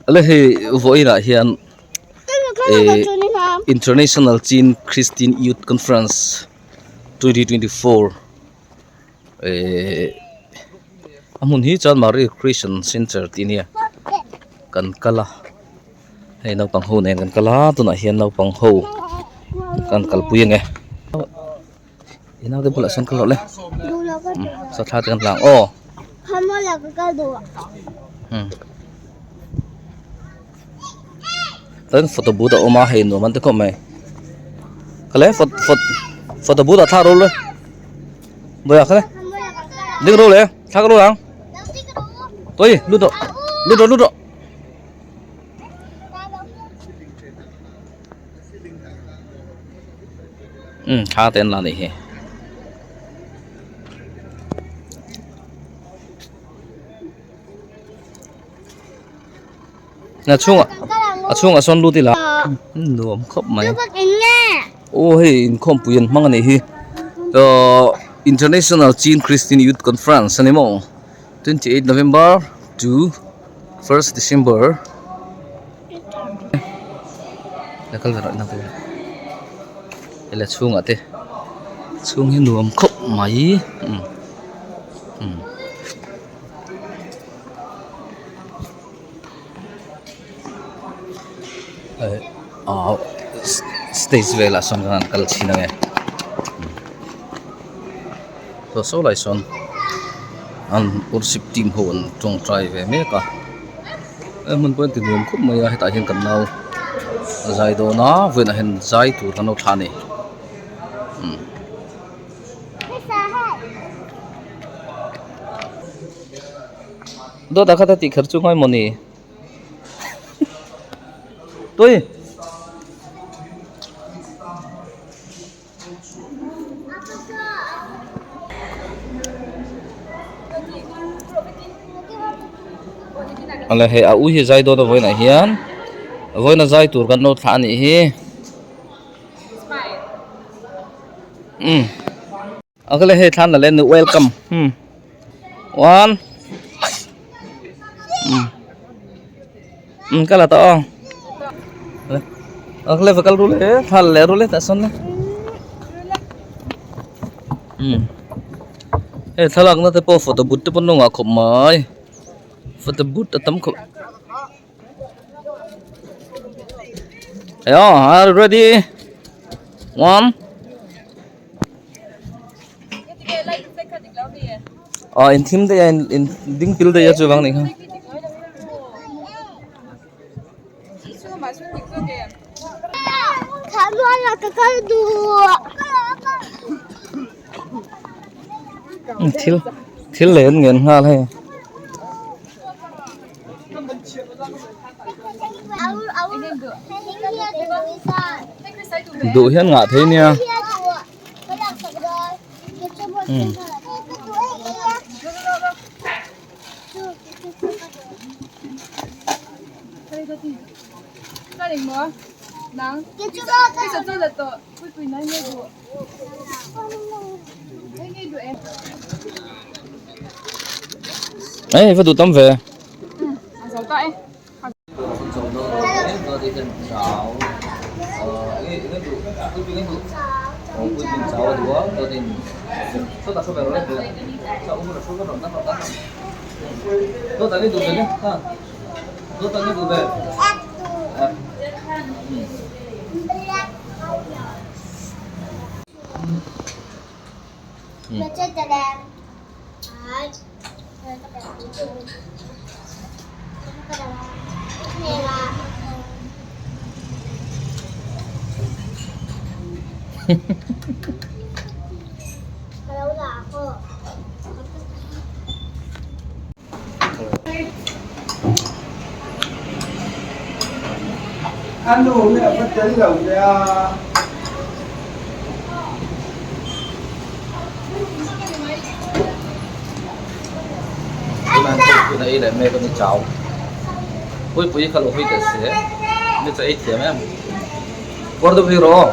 ale he voina hian International Chin Christian Youth Conference 2024 amun hi chan Maria Christian Center tinia kan kala hei nau pang ho nen kan kala tuna hian nau pang ho kan kalpuyeng inaw de pula san kalo le sa that kan lang hamo la ka do tan photo booth oma hei no man te ko mai kale photo booth tha ro le boya kale ding ro le tha ro lang toi ludo tha ten la ni he na chunga son luti la nuam khop mai o hei in khom puyen mangani hi International Chin Christian Youth Conference animo 28 November to 1st December nakal ra na tu ela chunga te chung hi nuam khop mai stage vela son kan kal china nge so lai son an worship team hon tong try ve me ka mun point ti rum khup maya heta hin kan nau zai do na wen hen zai tu kan thani do da khata ti kharchu ngai moni toi ala he a u hi zai do voina hian voina zai tur kan no thani hi akale he than la len welcome one kala to akale vakal rule thal le rule ta son le he thalak na te po photo but te pon nga khop mai photo but atam khop ayo are ready one in thim de in ding pil de ya chu wang ni ha hamo la ka do thil len ngen nga le đủ hiên ngạ thế nha ấy phải tụi tắm về ăn đồ mẹ vẫn tới gồng ra đây là mẹ con đi cháu vui vui kalau vui thế sẽ biết sẽ ít em qua đâu đi rồi